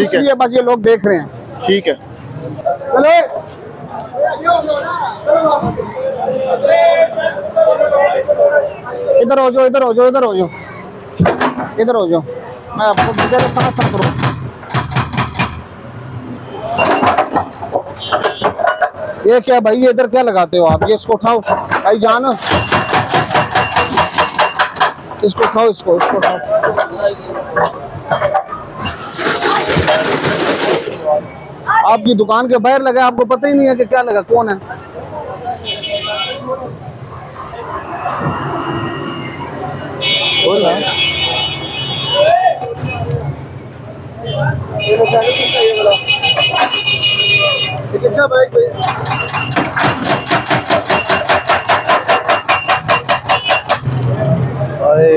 इसलिए बस ये लोग देख रहे हैं। ठीक है। चलो इधर हो जाओ, इधर हो जाओ, इधर हो जाओ, इधर हो जाओ, मैं आपको मेरे साथ साथ करूँ। ये क्या भाई, ये इधर क्या लगाते हो आप? ये इसको उठाओ भाई जान, इसको उठाओ, इसको उठाओ। आपकी दुकान के बाहर लगा, आपको पता ही नहीं है कि क्या लगा, कौन है। किसका बाइक भाई? अरे